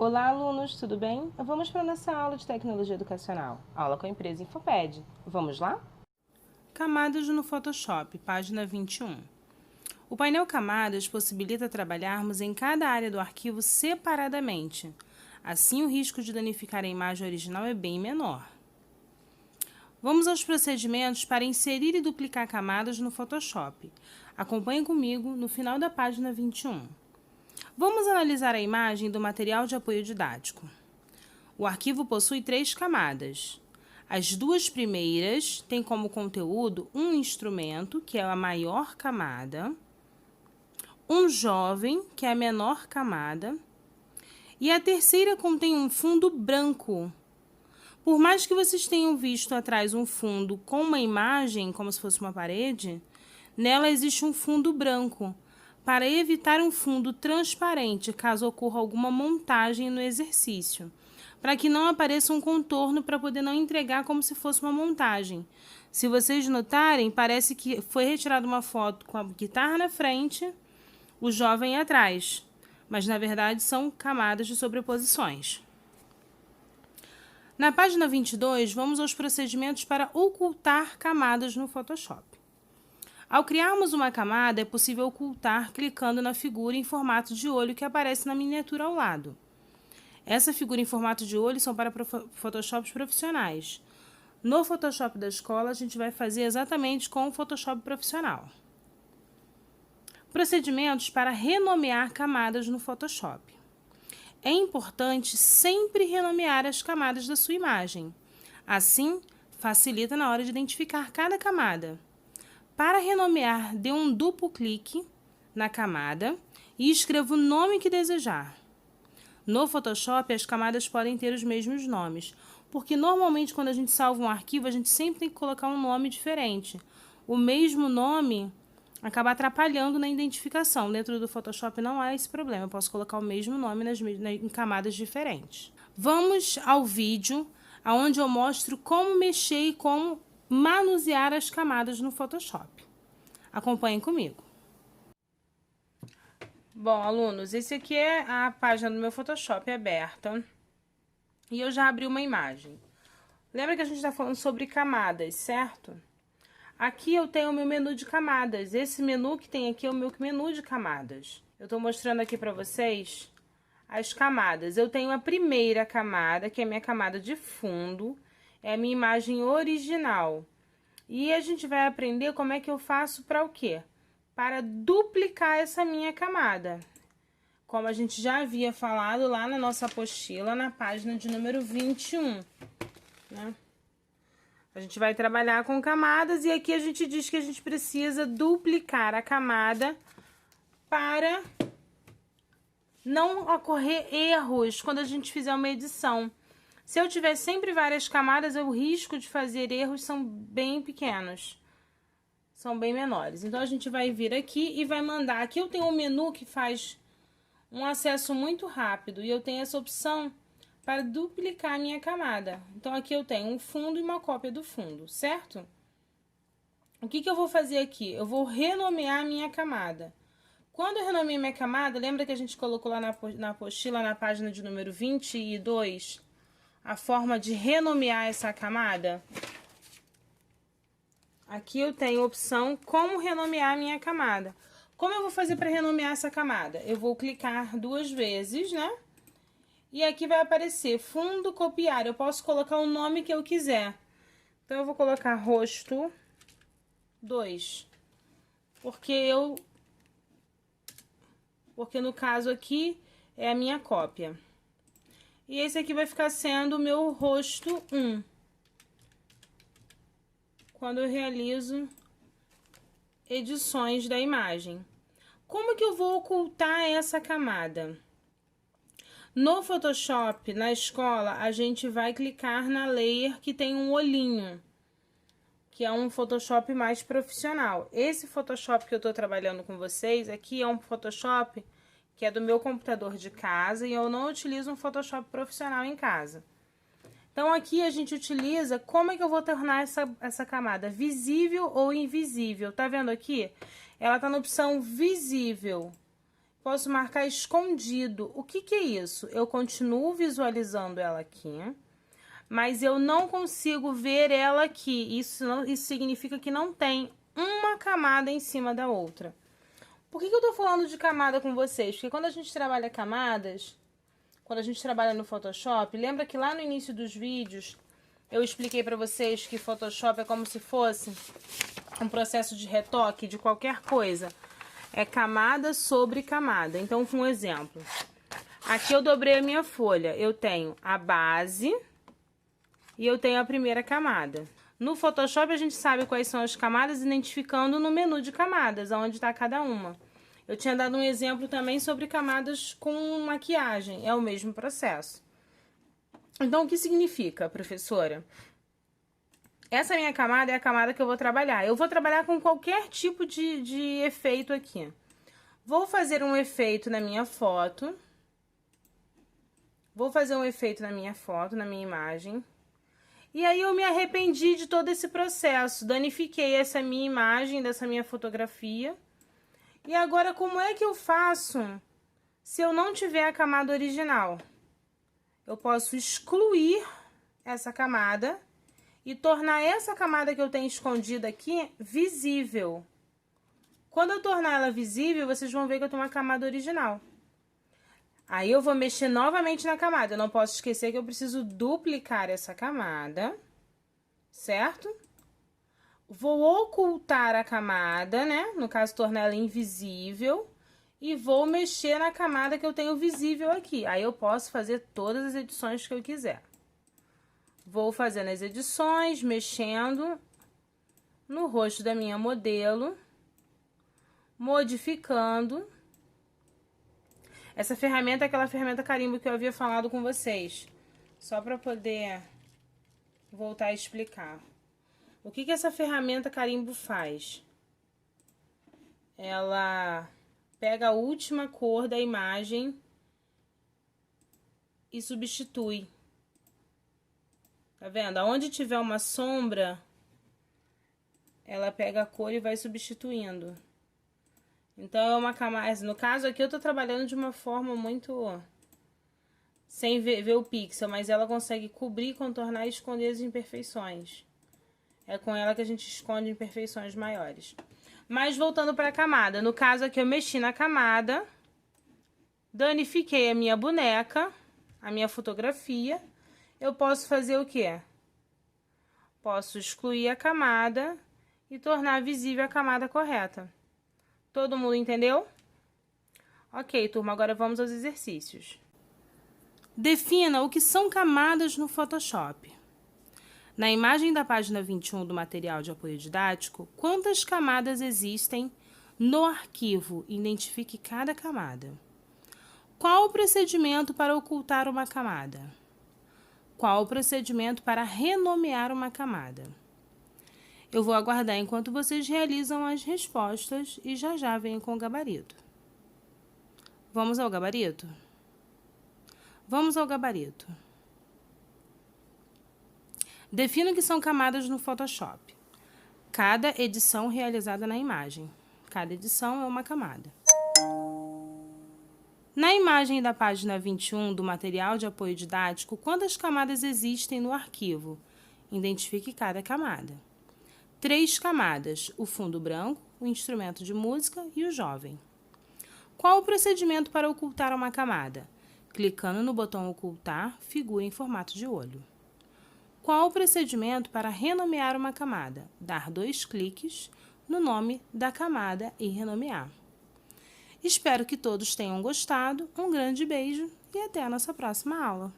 Olá, alunos, tudo bem? Vamos para a nossa aula de tecnologia educacional, aula com a empresa Infoped. Vamos lá? Camadas no Photoshop, página 21. O painel Camadas possibilita trabalharmos em cada área do arquivo separadamente. Assim, o risco de danificar a imagem original é bem menor. Vamos aos procedimentos para inserir e duplicar camadas no Photoshop. Acompanhe comigo no final da página 21. Vamos analisar a imagem do material de apoio didático. O arquivo possui 3 camadas. As 2 primeiras têm como conteúdo um instrumento, que é a maior camada, um jovem, que é a menor camada, e a terceira contém um fundo branco. Por mais que vocês tenham visto atrás um fundo com uma imagem, como se fosse uma parede, nela existe um fundo branco, para evitar um fundo transparente caso ocorra alguma montagem no exercício, para que não apareça um contorno para poder não entregar como se fosse uma montagem. Se vocês notarem, parece que foi retirada uma foto com a guitarra na frente, o jovem atrás, mas na verdade são camadas de sobreposições. Na página 22, vamos aos procedimentos para ocultar camadas no Photoshop. Ao criarmos uma camada, é possível ocultar clicando na figura em formato de olho que aparece na miniatura ao lado. Essa figura em formato de olho são para Photoshops profissionais. No Photoshop da escola, a gente vai fazer exatamente com o Photoshop profissional. Procedimentos para renomear camadas no Photoshop. É importante sempre renomear as camadas da sua imagem. Assim, facilita na hora de identificar cada camada. Para renomear, dê um duplo clique na camada e escreva o nome que desejar. No Photoshop, as camadas podem ter os mesmos nomes, porque normalmente quando a gente salva um arquivo, a gente sempre tem que colocar um nome diferente. O mesmo nome acaba atrapalhando na identificação. Dentro do Photoshop não há esse problema, eu posso colocar o mesmo nome em camadas diferentes. Vamos ao vídeo, onde eu mostro como mexer e como manusear as camadas no Photoshop. Acompanhem comigo. Bom, alunos, esse aqui é a página do meu Photoshop aberta. E eu já abri uma imagem. Lembra que a gente está falando sobre camadas, certo? Aqui eu tenho o meu menu de camadas. Esse menu que tem aqui é o meu menu de camadas. Eu estou mostrando aqui para vocês as camadas. Eu tenho a primeira camada, que é a minha camada de fundo. É a minha imagem original. E a gente vai aprender como é que eu faço para o quê? Para duplicar essa minha camada. Como a gente já havia falado lá na nossa apostila, na página de número 21, né? A gente vai trabalhar com camadas e aqui a gente diz que a gente precisa duplicar a camada para não ocorrer erros quando a gente fizer uma edição. Se eu tiver sempre várias camadas, o risco de fazer erros são bem pequenos. São bem menores. Então, a gente vai vir aqui e vai mandar. Aqui eu tenho um menu que faz um acesso muito rápido. E eu tenho essa opção para duplicar a minha camada. Então, aqui eu tenho um fundo e uma cópia do fundo, certo? O que eu vou fazer aqui? Eu vou renomear a minha camada. Quando eu renomeei minha camada, lembra que a gente colocou lá na apostila, na página de número 22, a forma de renomear essa camada? Aqui eu tenho a opção como renomear a minha camada. Como eu vou fazer para renomear essa camada? Eu vou clicar 2 vezes, né? E aqui vai aparecer fundo copiar. Eu posso colocar o nome que eu quiser. Então, eu vou colocar rosto 2. Porque no caso aqui é a minha cópia. E esse aqui vai ficar sendo o meu rosto 1. Quando eu realizo edições da imagem. Como que eu vou ocultar essa camada? No Photoshop, na escola, a gente vai clicar na layer que tem um olhinho, que é um Photoshop mais profissional. Esse Photoshop que eu tô trabalhando com vocês aqui é um Photoshop que é do meu computador de casa e eu não utilizo um Photoshop profissional em casa. Então, aqui a gente utiliza como é que eu vou tornar essa camada visível ou invisível. Tá vendo aqui? Ela tá na opção visível. Posso marcar escondido. O que é isso? Eu continuo visualizando ela aqui, mas eu não consigo ver ela aqui. Isso significa que não tem uma camada em cima da outra. Por que eu tô falando de camada com vocês? Porque quando a gente trabalha camadas, quando a gente trabalha no Photoshop, lembra que lá no início dos vídeos eu expliquei pra vocês que Photoshop é como se fosse um processo de retoque de qualquer coisa. É camada sobre camada. Então, um exemplo. Aqui eu dobrei a minha folha. Eu tenho a base e eu tenho a primeira camada. No Photoshop a gente sabe quais são as camadas identificando no menu de camadas, onde está cada uma. Eu tinha dado um exemplo também sobre camadas com maquiagem. É o mesmo processo. Então, o que significa, professora? Essa minha camada é a camada que eu vou trabalhar. Eu vou trabalhar com qualquer tipo de efeito aqui. Vou fazer um efeito na minha foto. Vou fazer um efeito na minha foto, na minha imagem. E aí eu me arrependi de todo esse processo. Danifiquei essa minha imagem, dessa minha fotografia. E agora, como é que eu faço se eu não tiver a camada original? Eu posso excluir essa camada e tornar essa camada que eu tenho escondida aqui visível. Quando eu tornar ela visível, vocês vão ver que eu tenho uma camada original. Aí eu vou mexer novamente na camada. Eu não posso esquecer que eu preciso duplicar essa camada, certo? Vou ocultar a camada, né? No caso, tornar ela invisível. E vou mexer na camada que eu tenho visível aqui. Aí eu posso fazer todas as edições que eu quiser. Vou fazendo as edições, mexendo no rosto da minha modelo, modificando. Essa ferramenta é aquela ferramenta carimbo que eu havia falado com vocês. Só para poder voltar a explicar. O que essa ferramenta carimbo faz? Ela pega a última cor da imagem e substitui. Tá vendo? Aonde tiver uma sombra, ela pega a cor e vai substituindo. Então, é uma camada... No caso aqui, eu tô trabalhando de uma forma muito... sem ver o pixel, mas ela consegue cobrir, contornar e esconder as imperfeições. É com ela que a gente esconde imperfeições maiores. Mas voltando para a camada. No caso aqui, eu mexi na camada, danifiquei a minha boneca, a minha fotografia. Eu posso fazer o quê? Posso excluir a camada e tornar visível a camada correta. Todo mundo entendeu? Ok, turma, agora vamos aos exercícios. Defina o que são camadas no Photoshop. Na imagem da página 21 do material de apoio didático, quantas camadas existem no arquivo? Identifique cada camada. Qual o procedimento para ocultar uma camada? Qual o procedimento para renomear uma camada? Eu vou aguardar enquanto vocês realizam as respostas e já venho com o gabarito. Vamos ao gabarito? Vamos ao gabarito. Defina o que são camadas no Photoshop. Cada edição realizada na imagem. Cada edição é uma camada. Na imagem da página 21 do material de apoio didático, quantas camadas existem no arquivo? Identifique cada camada. 3 camadas: o fundo branco, o instrumento de música e o jovem. Qual o procedimento para ocultar uma camada? Clicando no botão ocultar, figura em formato de olho. Qual o procedimento para renomear uma camada? Dar 2 cliques no nome da camada e renomear. Espero que todos tenham gostado. Um grande beijo e até a nossa próxima aula.